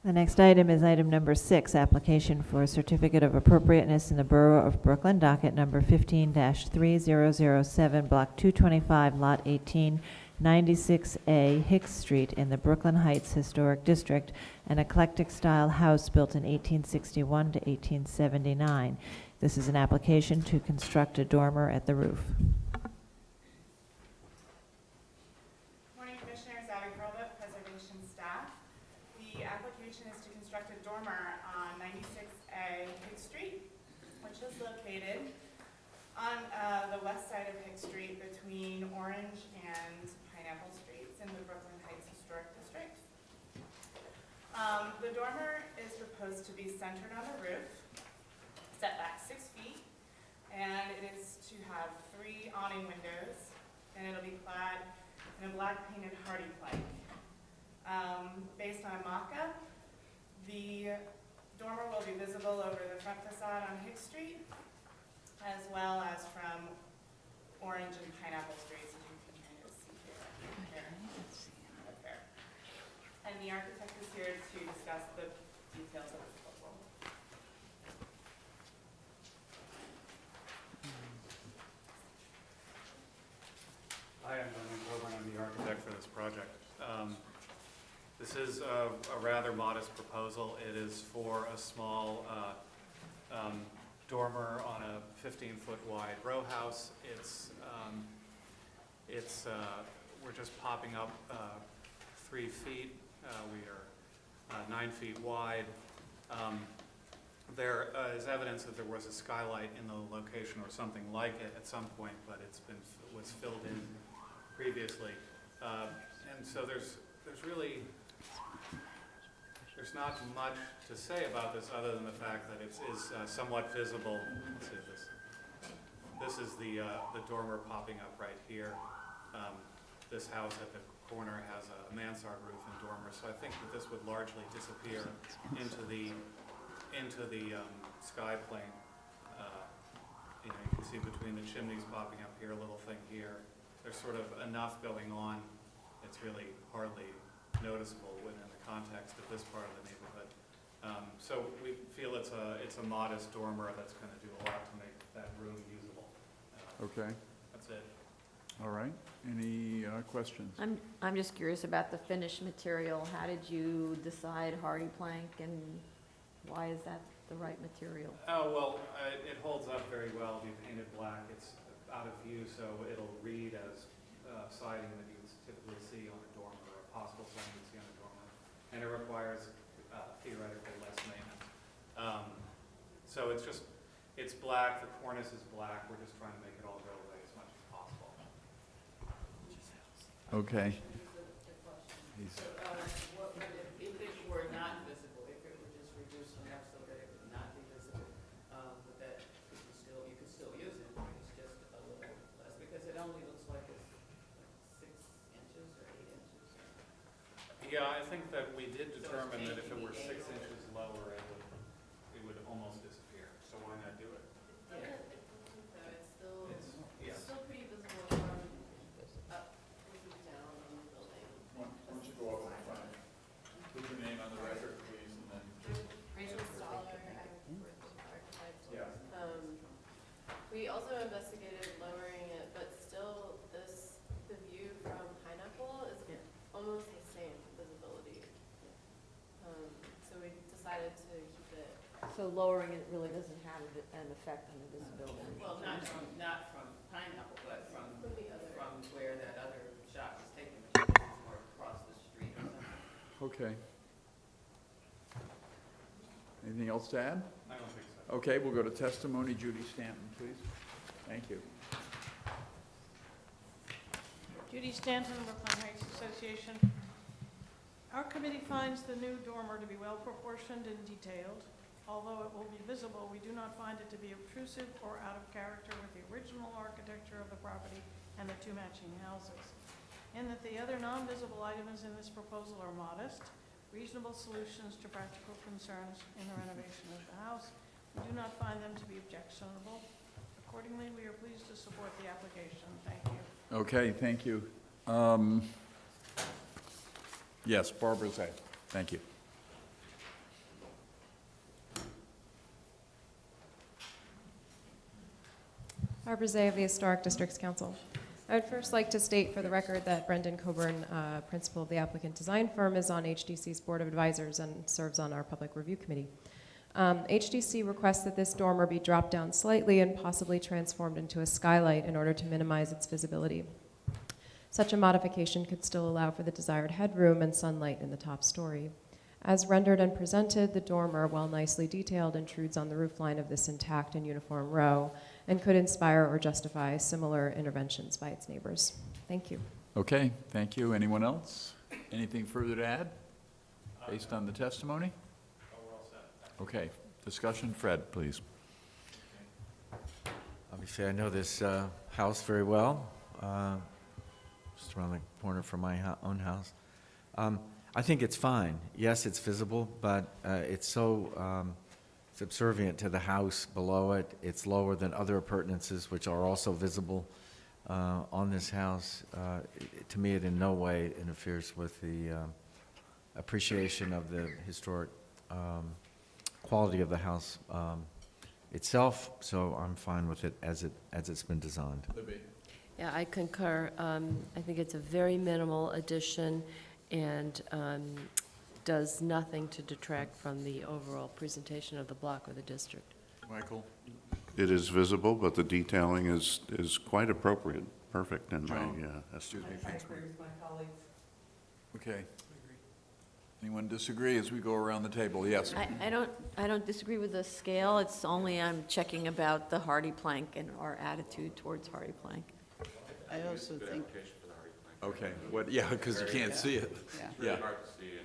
The next item is item number 6, application for a certificate of appropriateness in the Borough of Brooklyn, docket number 15-3007, block 225, lot 18, 96A Hicks Street in the Brooklyn Heights Historic District, an eclectic-style house built in 1861 to 1879. This is an application to construct a dormer at the roof. Morning, Commissioners. Abby Hurlbut, Preservation Staff. The application is to construct a dormer on 96A Hicks Street, which is located on the west side of Hicks Street between Orange and Pineapple Streets in the Brooklyn Heights Historic District. The dormer is proposed to be centered on the roof, set back 6 feet, and it is to have 3 awning windows, and it'll be clad in a black painted hardy plank. Based on mock-up, the dormer will be visible over the front facade on Hicks Street, as well as from Orange and Pineapple Streets, as you can kind of see here. Up there. And the architect is here to discuss the details of the proposal. Hi, I'm Brendan Coburn. I'm the architect for this project. This is a rather modest proposal. It is for a small dormer on a 15-foot wide row house. We're just popping up 3 feet. We are 9 feet wide. There is evidence that there was a skylight in the location or something like it at some point, but was filled in previously. And so there's not much to say about this other than the fact that it is somewhat visible. Let's see this. This is the dormer popping up right here. This house at the corner has a mansard roof and dormer, so I think that this would largely disappear into the sky plane. You can see between the chimneys popping up here, a little thing here. There's sort of enough going on. It's really hardly noticeable within the context of this part of the neighborhood. So we feel it's a modest dormer that's going to do a lot to make that room usable. Okay, That's it. all right. Any questions? I'm just curious about the finish material. How did you decide hardy plank, and why is that the right material? Oh, well, it holds up very well. We painted black. It's out of view, so it'll read as siding that you would typically see on a dormer, or possible siding you'd see on a dormer. And it requires theoretically less maintenance. So it's black. The cornice is black. We're just trying to make it all go away as much as possible. Okay. What would if it were not visible, if it were just reduced enough so that it would not be visible, but that you could still use it, it's just a little less, because it only looks like it's 6 inches or 8 inches. Yeah, I think that we did determine that if it were 6 inches lower, it would almost disappear. So why not do it? Yeah. Yes. Still pretty visible from up, looking down on the building. Why don't you go up in front? Put your name on the record, please, and then. Rachel Stoller, I'm with the architect. Yeah. We also investigated lowering it, but still the view from Pineapple is almost the same visibility. So we decided to keep it. So lowering it really doesn't have an effect on the visibility? Well, not from Pineapple, but from where that other shot was taken, which is more across the street or something. Okay. Anything else to add? I don't think so. Okay, we'll go to testimony. Judy Stanton, please. Thank you. Judy Stanton, Brooklyn Heights Association. Our committee finds the new dormer to be well proportioned and detailed. Although it will be visible, we do not find it to be obtrusive or out of character with the original architecture of the property and the 2 matching houses. And that the other non-visible items in this proposal are modest, reasonable solutions to practical concerns in the renovation of the house. We do not find them to be objectionable. Accordingly, we are pleased to support the application. Thank you. Okay, thank you. Yes, Barbara Zay. Thank you. Barbara Zay of the Historic Districts Council. I would first like to state for the record that Brendan Coburn, principal of the applicant design firm, is on HDC's Board of Advisors and serves on our Public Review Committee. HDC requests that this dormer be dropped down slightly and possibly transformed into a skylight in order to minimize its visibility. Such a modification could still allow for the desired headroom and sunlight in the top story. As rendered and presented, the dormer, while nicely detailed, intrudes on the roofline of this intact and uniform row and could inspire or justify similar interventions by its neighbors. Thank you. Okay, thank you. Anyone else? Anything further to add based on the testimony? Okay, discussion. Fred, please. Obviously, I know this house very well, just around the corner from my own house. I think it's fine. Yes, it's visible, but it's so subservient to the house below it. It's lower than other appurtenances, which are also visible on this house. To me, it in no way interferes with the appreciation of the historic quality of the house itself, so I'm fine with it as it's been designed. Libby. Yeah, I concur. I think it's a very minimal addition and does nothing to detract from the overall presentation of the block or the district. Michael. It is visible, but the detailing is quite appropriate, perfect in my Excuse me, I thanks. agree with my colleagues. Okay. Anyone disagree as we go around the table? Yes. I don't disagree with the scale. It's only I'm checking about the hardy plank and our attitude towards hardy plank. I also think, Okay. What? Yeah, because you can't see it. yeah.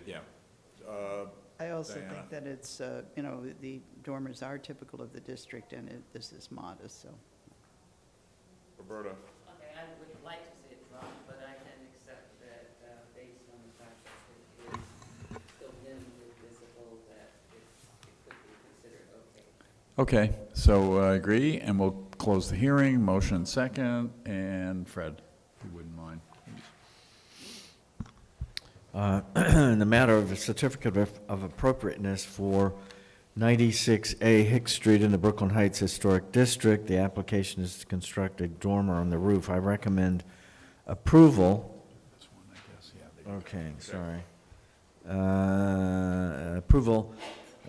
Yeah. I also Diana. think that it's, the dormers are typical of the district, and this is modest, so. Roberta. Okay, I would like to see it drop, but I can accept that based on the fact that it is still minimally visible, that it could be considered okay. Okay, so I agree, and we'll close the hearing. Motion second, and Fred, if you wouldn't mind. In the matter of a certificate of appropriateness for 96A Hicks Street in the Brooklyn Heights Historic District, the application is to construct a dormer on the roof. I recommend approval. This one, I guess, yeah. Okay, sorry. Approval,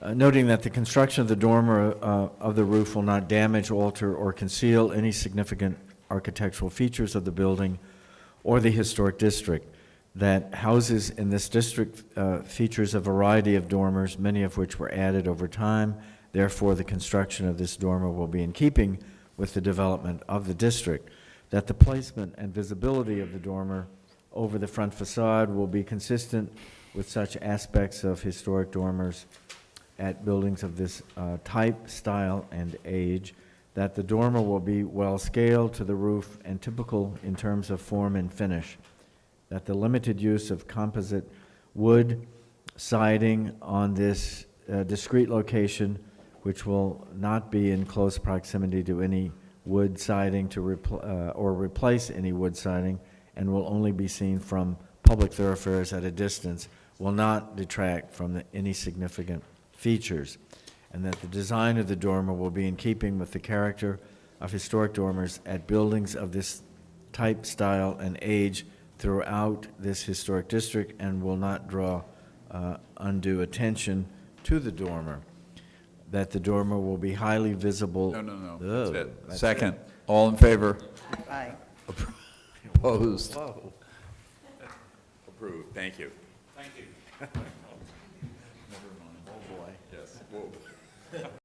noting that the construction of the dormer of the roof will not damage, alter, or conceal any significant architectural features of the building or the historic district. That houses in this district features a variety of dormers, many of which were added over time. Therefore, the construction of this dormer will be in keeping with the development of the district. That the placement and visibility of the dormer over the front facade will be consistent with such aspects of historic dormers at buildings of this type, style, and age. That the dormer will be well scaled to the roof and typical in terms of form and finish. That the limited use of composite wood siding on this discrete location, which will not be in close proximity to any wood siding or replace any wood siding, and will only be seen from public thoroughfares at a distance, will not detract from any significant features. And that the design of the dormer will be in keeping with the character of historic dormers at buildings of this type, style, and age throughout this historic district, and will not draw undue attention to the dormer. That the dormer will be highly visible. No. Oh, That's it. that's Second. All in favor? Aye. Opposed? Whoa. Approved. Thank you. Thank you. Never mind. Oh, boy. Yes. Whoa.